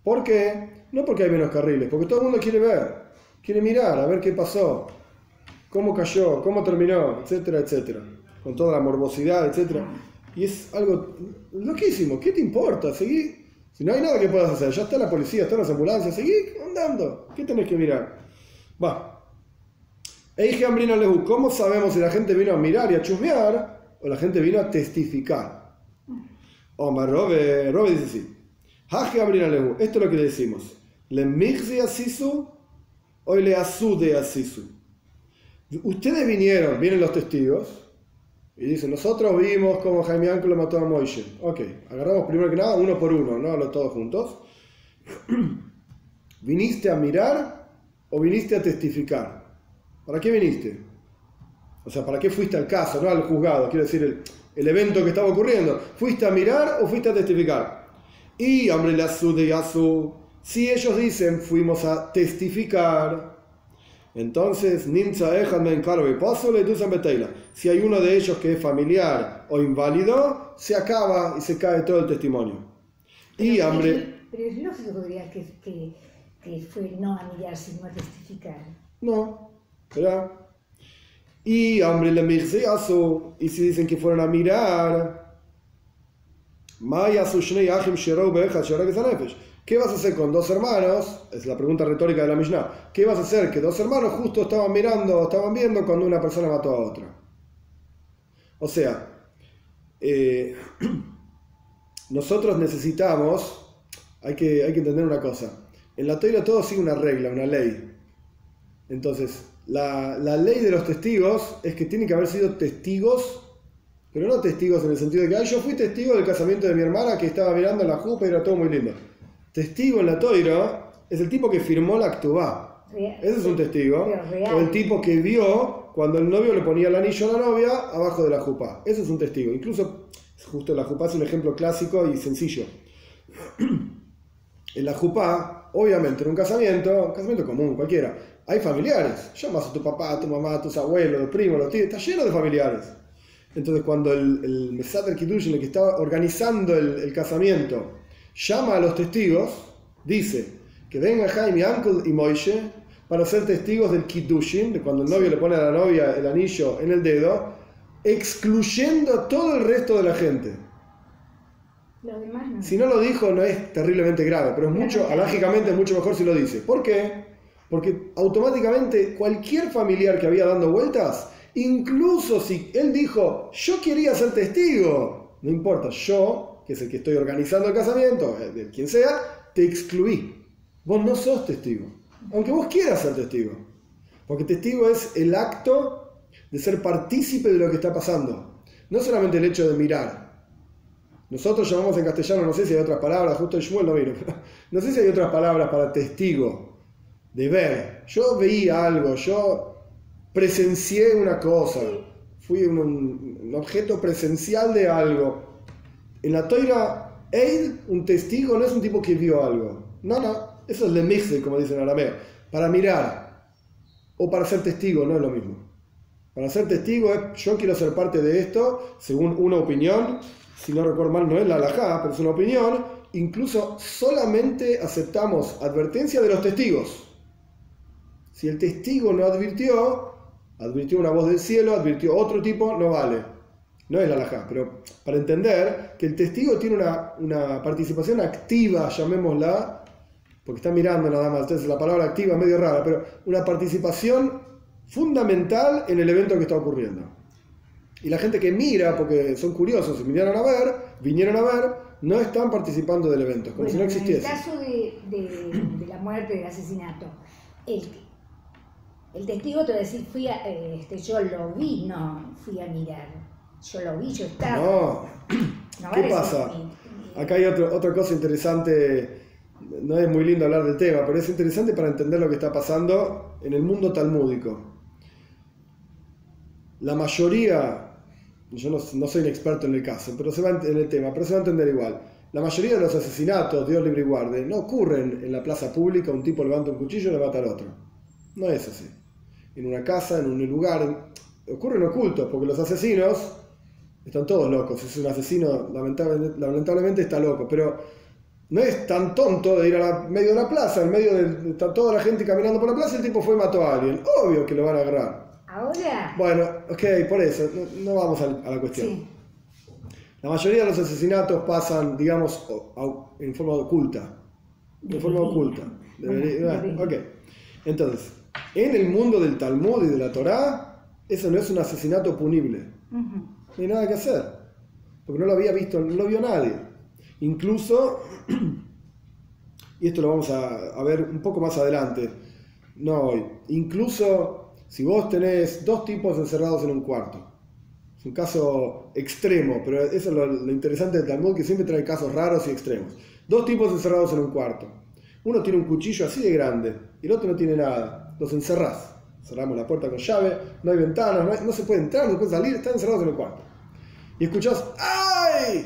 ¿Por qué? No porque hay menos carriles, porque todo el mundo quiere ver, quiere mirar, a ver qué pasó, cómo cayó, cómo terminó, etcétera, etcétera. Con toda la morbosidad, etcétera. Y es algo loquísimo. ¿Qué te importa? Seguí. Si no hay nada que puedas hacer, ya está la policía, están las ambulancias, seguí andando. ¿Qué tenés que mirar? Va. Eije Ambrino Lehu, ¿cómo sabemos si la gente vino a mirar y a chusmear o la gente vino a testificar? Omar Robe dice así. Haje Ambrino Lehu, esto es lo que le decimos. ¿Le migzi asisu o le asude asisu? Ustedes vienen los testigos, Y dice, nosotros vimos como Jaime Yankel lo mató a Moishe. Ok, agarramos primero que nada uno por uno, no los todos juntos. ¿Viniste a mirar o viniste a testificar? ¿Para qué viniste? O sea, ¿para qué fuiste al caso, no al juzgado? Quiero decir, el evento que estaba ocurriendo. ¿Fuiste a mirar o fuiste a testificar? Y, hombre, la de Yasu, si ellos dicen, fuimos a testificar, entonces, si hay uno de ellos que es familiar o inválido, se acaba y se cae todo el testimonio. Y, hombre... Pero es lógico que fue no a mirar, sino a testificar. No, ¿verdad? Y, hombre, y si dicen que fueron a mirar, ¿qué vas a hacer con dos hermanos? Es la pregunta retórica de la Mishnah. ¿Qué vas a hacer? Que dos hermanos justo estaban viendo cuando una persona mató a otra. O sea, nosotros necesitamos, hay que entender una cosa. En la Torá todo sigue una regla, una ley. Entonces, la ley de los testigos es que tienen que haber sido testigos, pero no testigos en el sentido de que yo fui testigo del casamiento de mi hermana que estaba mirando la jupa y era todo muy lindo. Testigo en la Torá es el tipo que firmó la Ktubá. Ese es un testigo. O el tipo que vio cuando el novio le ponía el anillo a la novia abajo de la jupa. Ese es un testigo. Incluso, justo la jupa es un ejemplo clásico y sencillo. En la jupa, obviamente, en un casamiento común, cualquiera, hay familiares. Llamas a tu papá, a tu mamá, a tus abuelos, los primos, los tíos. Está lleno de familiares. Entonces, cuando el Mesader Kiddush, el que estaba organizando el casamiento, llama a los testigos, dice que venga Jaime Yankel y Moishe para ser testigos del Kiddushin, de cuando el novio le pone a la novia el anillo en el dedo, excluyendo a todo el resto de la gente. Los demás no. Si no lo dijo, no es terriblemente grave, pero alágicamente es mucho mejor si lo dice. ¿Por qué? Porque automáticamente cualquier familiar que había dando vueltas, incluso si él dijo, yo quería ser testigo, no importa, yo, que es el que estoy organizando el casamiento, de quien sea, te excluí. Vos no sos testigo, aunque vos quieras ser testigo. Porque testigo es el acto de ser partícipe de lo que está pasando. No solamente el hecho de mirar. Nosotros llamamos en castellano, no sé si hay otras palabras, justo el Shmuel no vino, pero no sé si hay otras palabras para testigo, de ver. Yo veía algo, yo presencié una cosa, fui un objeto presencial de algo. En la Torá, Eid, un testigo, no es un tipo que vio algo. No, eso es lemixi, como dicen en arameo. Para mirar o para ser testigo no es lo mismo. Para ser testigo es, yo quiero ser parte de esto, según una opinión, si no recuerdo mal no es la halajá, pero es una opinión, incluso solamente aceptamos advertencia de los testigos. Si el testigo no advirtió una voz del cielo, advirtió otro tipo, no vale. No es la halajá, pero para entender que el testigo tiene una participación activa, llamémosla, porque está mirando nada más, entonces la palabra activa es medio rara, pero una participación fundamental en el evento que está ocurriendo. Y la gente que mira, porque son curiosos y vinieron a ver, no están participando del evento, como si no existiese. En el caso de la muerte, del asesinato, el testigo te va a decir, yo lo vi, no fui a mirar. Yo lo vi, yo estaba. No. ¿Qué pasa? Acá hay otra cosa interesante. No es muy lindo hablar del tema, pero es interesante para entender lo que está pasando en el mundo talmúdico. La mayoría, yo no soy un experto en el caso, pero en el tema, pero se va a entender igual. La mayoría de los asesinatos, Dios libre y guarde, no ocurren en la plaza pública, un tipo levanta un cuchillo y le mata al otro. No es así. En una casa, en un lugar, ocurren ocultos, porque los asesinos están todos locos. Es un asesino, lamentablemente está loco, pero no es tan tonto de ir medio de la plaza, en medio de está toda la gente caminando por la plaza y el tipo fue y mató a alguien. Obvio que lo van a agarrar. ¿Ahora? Bueno, ok, por eso, no vamos a la cuestión. Sí. La mayoría de los asesinatos pasan, digamos, en forma oculta. En forma oculta. Ok. Entonces, en el mundo del Talmud y de la Torá, eso no es un asesinato punible. No hay nada que hacer. Porque no lo había visto, no lo vio nadie. Incluso, y esto lo vamos a ver un poco más adelante, no hoy, incluso si vos tenés dos tipos encerrados en un cuarto, Es un caso extremo, pero eso es lo interesante del Talmud, que siempre trae casos raros y extremos. 2 tipos encerrados en un cuarto. Uno tiene un cuchillo así de grande y el otro no tiene nada. Los encerrás. Cerramos la puerta con llave, no hay ventanas, no se puede entrar, no se puede salir, están encerrados en el cuarto. Y escuchás, ¡ay!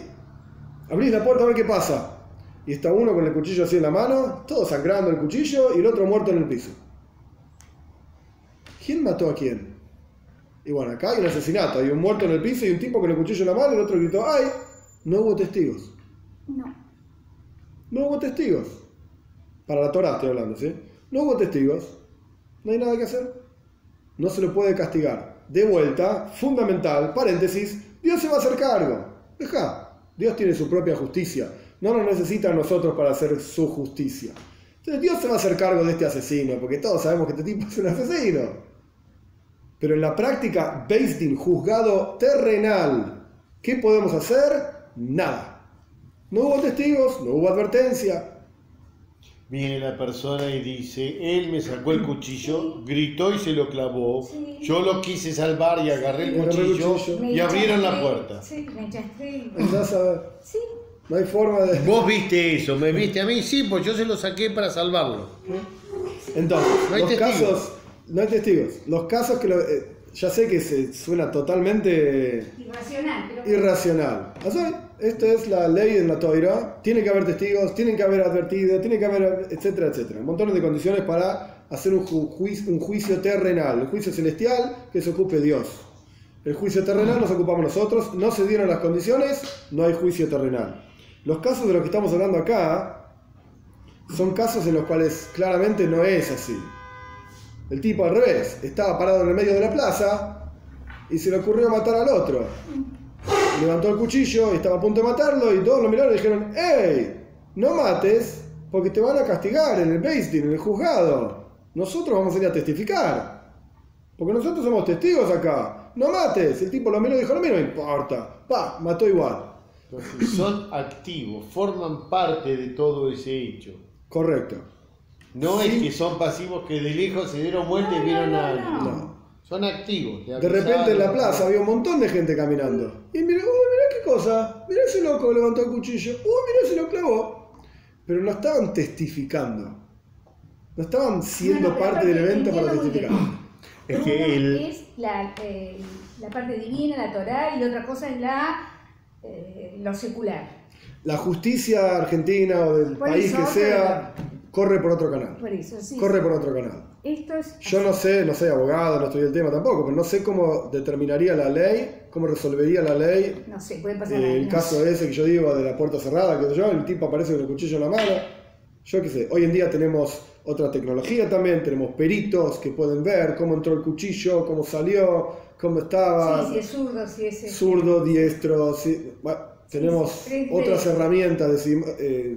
Abrís la puerta a ver qué pasa. Y está uno con el cuchillo así en la mano, todo sangrando el cuchillo y el otro muerto en el piso. ¿Quién mató a quién? Y bueno, acá hay un asesinato, hay un muerto en el piso y un tipo con el cuchillo en la mano y el otro gritó, ¡ay! No hubo testigos. No hubo testigos. Para la Torá estoy hablando, ¿sí? No hubo testigos. No hay nada que hacer. No se lo puede castigar. De vuelta, fundamental, paréntesis, Dios se va a hacer cargo. Deja. Dios tiene su propia justicia. No nos necesita a nosotros para hacer su justicia. Entonces Dios se va a hacer cargo de este asesino, porque todos sabemos que este tipo es un asesino. Pero en la práctica, Beis Din, juzgado terrenal, ¿qué podemos hacer? Nada. No hubo testigos, no hubo advertencia. Viene la persona y dice, él me sacó el cuchillo, gritó y se lo clavó, yo lo quise salvar y agarré el cuchillo y abrieron la puerta. Sí, me echaste. Andás a ver. Sí. No hay forma de... Vos viste eso, me viste a mí, sí, pues yo se lo saqué para salvarlo. Entonces, No hay los testigos. casos... No hay testigos. Los casos que... ya sé que se suena totalmente... Irracional, pero... irracional. Así, esta es la ley en la Torá. Tiene que haber testigos, tienen que haber advertido, tiene que haber, etcétera, etcétera. Un montón de condiciones para hacer un juicio terrenal. El juicio celestial, que se ocupe Dios. El juicio terrenal nos ocupamos nosotros. No se dieron las condiciones, no hay juicio terrenal. Los casos de los que estamos hablando acá son casos en los cuales claramente no es así. El tipo al revés, estaba parado en el medio de la plaza y se le ocurrió matar al otro. Levantó el cuchillo y estaba a punto de matarlo y todos lo miraron y dijeron, ¡Ey! No mates porque te van a castigar en el Beis Din, en el juzgado. Nosotros vamos a ir a testificar. Porque nosotros somos testigos acá. No mates. El tipo lo miró y dijo, no me importa. Pa, mató igual. Entonces son activos, forman parte de todo ese hecho. Correcto. No Sí. es que son pasivos que de lejos se dieron vuelta y vieron a alguien. No. Son activos. De repente en la plaza había un montón de gente caminando. Y mirá, uy, mirá qué cosa. Mirá ese loco levantó el cuchillo. Uy, mirá, se lo clavó. Pero no estaban testificando. No estaban siendo parte del evento para testificar. Es que Una es la parte divina, la Torá, y otra cosa es lo secular. La justicia argentina o del Por país eso, que sea, corre por otro canal. Por eso, sí. Corre por otro canal. Esto es... Yo no sé, no soy abogado, no estudié el tema tampoco, pero no sé cómo determinaría la ley, cómo resolvería la ley No sé, puede pasar el años. caso ese que yo digo de la puerta cerrada, que yo, el tipo aparece con el cuchillo en la mano. Yo qué sé, hoy en día tenemos otra tecnología también, tenemos peritos que pueden ver cómo entró el cuchillo, cómo salió, cómo estaba, Sí, si es zurdo, si es... zurdo, diestro, bueno, tenemos sí, otras herramientas,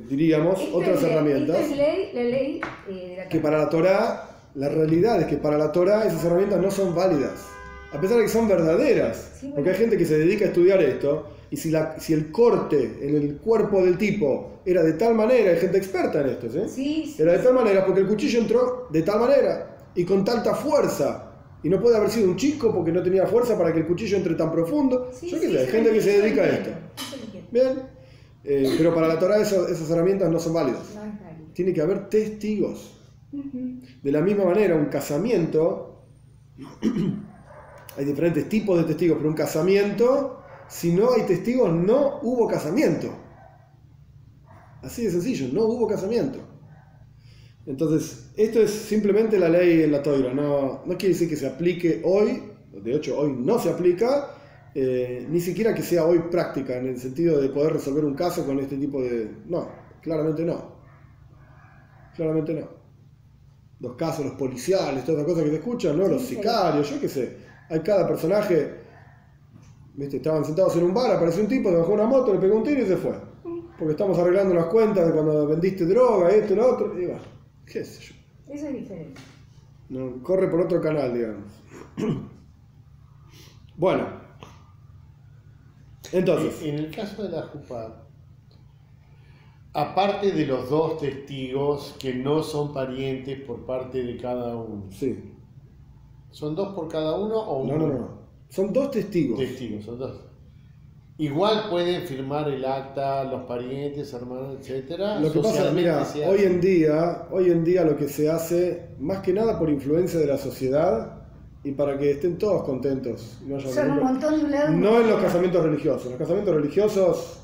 diríamos, otras herramientas, Esto es la ley de la que Torá. para la Torá, la realidad es que para la Torá esas herramientas no son válidas, a pesar de que son verdaderas, Sí, bueno. porque hay gente que se dedica a estudiar esto, y si el corte en el cuerpo del tipo era de tal manera, hay gente experta en esto, ¿sí? Sí, Era de tal manera porque el cuchillo entró de tal manera y con tanta fuerza. Y no puede haber sido un chico porque no tenía fuerza para que el cuchillo entre tan profundo. sí, Yo qué sí, sé, hay eso gente lo que se entiendo, dedica a eso esto. lo entiendo, eso lo entiendo. Bien, pero para la Torá esas herramientas no son válidas. No es válido. Tiene que haber testigos. Ujú. De la misma manera, un casamiento, hay diferentes tipos de testigos, pero un casamiento, si no hay testigos, no hubo casamiento. Así de sencillo, no hubo casamiento. Entonces, esto es simplemente la ley en la Torá, no quiere decir que se aplique hoy, de hecho hoy no se aplica, ni siquiera que sea hoy práctica, en el sentido de poder resolver un caso con este tipo de... No, claramente no. Claramente no. Los casos, los policiales, todas las cosas que se escuchan, ¿no? Sí, Los sí. sicarios, yo qué sé. Hay cada personaje, ¿viste? Estaban sentados en un bar, apareció un tipo, le bajó una moto, le pegó un tiro y se fue. Porque estamos arreglando las cuentas de cuando vendiste droga, esto y lo otro. Y bueno, qué sé yo. Eso es diferente. No, corre por otro canal, digamos. Bueno. Entonces, En el caso de la Jupá, aparte de los dos testigos que no son parientes por parte de cada uno, sí. ¿son dos por cada uno o uno? No. Son dos testigos. Testigos, son dos. Igual pueden firmar el acta los parientes, hermanos, etcétera. Lo que pasa, mira, hoy en día lo que se hace, más que nada por influencia de la sociedad y para que estén todos contentos. No en los casamientos religiosos. En los casamientos religiosos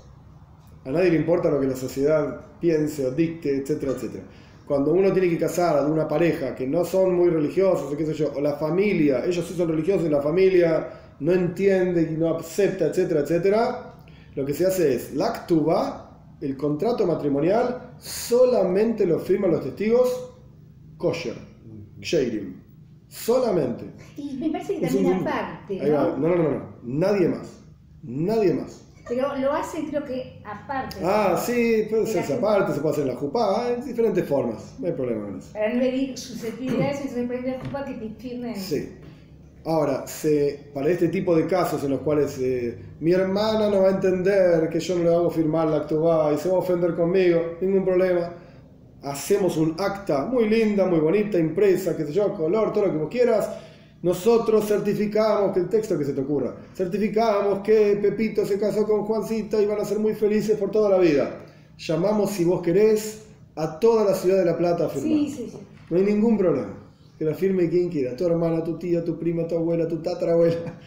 a nadie le importa lo que la sociedad piense o dicte, etcétera, etcétera. Cuando uno tiene que casar a una pareja que no son muy religiosos, o qué sé yo, o la familia, ellos sí son religiosos y la familia no entiende y no acepta, etcétera, etcétera, lo que se hace es la ktubá, el contrato matrimonial, solamente lo firman los testigos kosher, ksherim, solamente. Y me parece que también aparte, ¿no? No, nadie más. Pero lo hacen, creo que aparte. Sí, puede ser aparte, se puede hacer en la jupá, en diferentes formas, no hay problema con eso. Para no herir susceptibilidades, entonces puede ir a la jupá que te firmen. Sí. Ahora, para este tipo de casos en los cuales mi hermana no va a entender que yo no le hago firmar la ktubá y se va a ofender conmigo, ningún problema. Hacemos un acta muy linda, muy bonita, impresa, qué sé yo, color, todo lo que vos quieras. Nosotros certificamos que el texto que se te ocurra, certificamos que Pepito se casó con Juancita y van a ser muy felices por toda la vida. Llamamos, si vos querés, a toda la ciudad de La Plata a firmar. Sí. No hay ningún problema. Que la firme quien quiera, tu hermana, tu tía, tu prima, tu abuela, tu tatarabuela,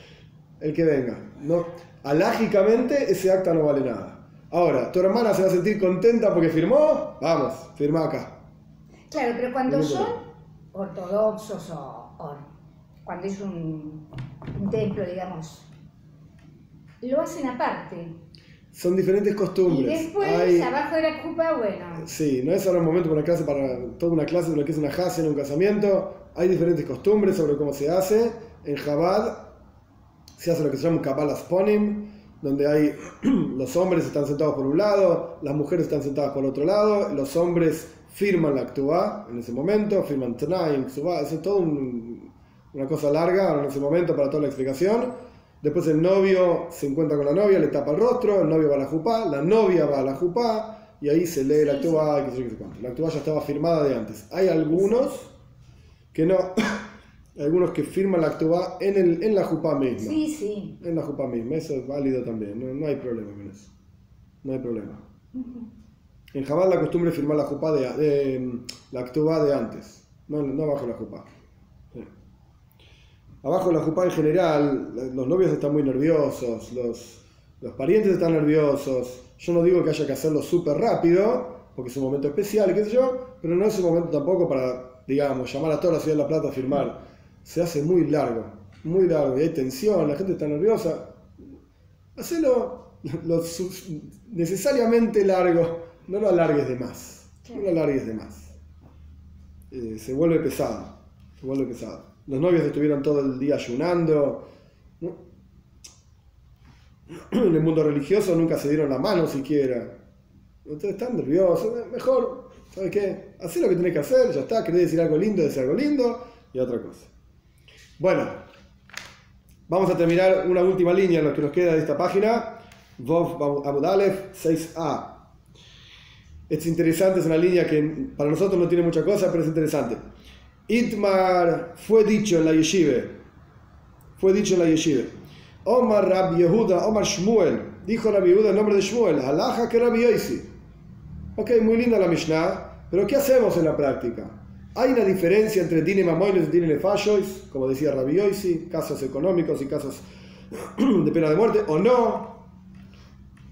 el que venga. No, alágicamente ese acta no vale nada. Ahora, tu hermana se va a sentir contenta porque firmó, vamos, firma acá. Claro, pero cuando son ortodoxos o cuando es un templo, digamos, lo hacen aparte. Son diferentes costumbres. Y después, abajo de la cupa, bueno. Sí, no es ahora el momento para toda una clase de lo que es una hase en un casamiento. Hay diferentes costumbres sobre cómo se hace. En Chabad se hace lo que se llama un Kabbalas Ponim, donde hay los hombres están sentados por un lado, las mujeres están sentadas por otro lado, los hombres firman la Ktubá en ese momento, firman Tanaim, Ktubá, eso es todo una cosa larga en ese momento para toda la explicación. Después el novio se encuentra con la novia, le tapa el rostro, el novio va a la jupá, la novia va a la jupá y ahí se lee la ktubá, qué sé yo, qué sé cuánto. La ktubá ya estaba firmada de antes. Hay algunos que no, algunos que firman la ktubá en la jupá misma. Sí. En la jupá misma, eso es válido también, no hay problema con eso. No hay problema. En Chabad la costumbre es firmar la jupá la ktubá de antes, no bajo la jupá. Abajo de la jupá en general, los novios están muy nerviosos, los parientes están nerviosos. Yo no digo que haya que hacerlo súper rápido, porque es un momento especial, qué sé yo, pero no es un momento tampoco para, digamos, llamar a toda la ciudad de La Plata a firmar. Se hace muy largo, y hay tensión, la gente está nerviosa. Hacelo necesariamente largo, no lo alargues de más. Se vuelve pesado. Los novios estuvieron todo el día ayunando, ¿no? En el mundo religioso nunca se dieron la mano siquiera. Entonces están nerviosos. Mejor, ¿sabes qué? Hacé lo que tenés que hacer, ya está. Querés decir algo lindo, decir algo lindo y otra cosa. Bueno, vamos a terminar una última línea en lo que nos queda de esta página. Vov Amud Aleph 6a. Es interesante, es una línea que para nosotros no tiene mucha cosa, pero es interesante. Itmar fue dicho en la yeshiva. Omar Rabbi Yehuda, Omar Shmuel. Dijo Rabbi Yehuda en nombre de Shmuel. Halaja que Rabbi Yosi. Ok, muy linda la Mishnah, pero ¿qué hacemos en la práctica? ¿Hay una diferencia entre Dine Mamoines y Dine Nefashois? Como decía Rabbi Yosi, casos económicos y casos de pena de muerte, o no.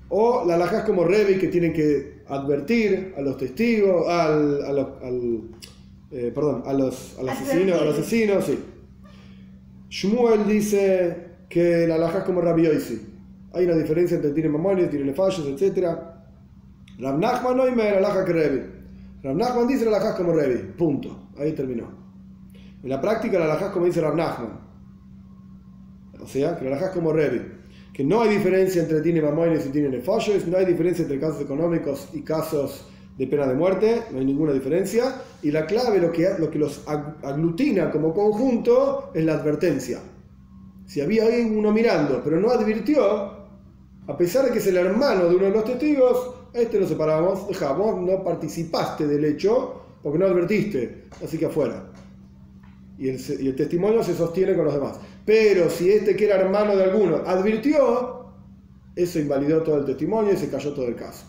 O la halajá es como Revi, que tienen que advertir a los testigos, al asesino, sí. Shmuel dice que la halajá es como Rabbi Yosi. Hay una diferencia entre Dine Mamoines, Dine Nefashois, etc. Rav Nachman no hay la halajá que Revi. Rav Nachman dice la halajá es como Revi. Punto. Ahí terminó. En la práctica la halajá es como dice Rav Nachman. O sea, que la halajá es como Revi. Que no hay diferencia entre Dine Mamoines y Dine Nefashois, no hay diferencia entre casos económicos y casos de pena de muerte, no hay ninguna diferencia. Y la clave, lo que los aglutina como conjunto, es la advertencia. Si había uno mirando, pero no advirtió, a pesar de que es el hermano de uno de los testigos, lo separamos, dejamos, no participaste del hecho, porque no advertiste, así que afuera. Y el testimonio se sostiene con los demás. Pero si este que era hermano de alguno advirtió, eso invalidó todo el testimonio y se cayó todo el caso.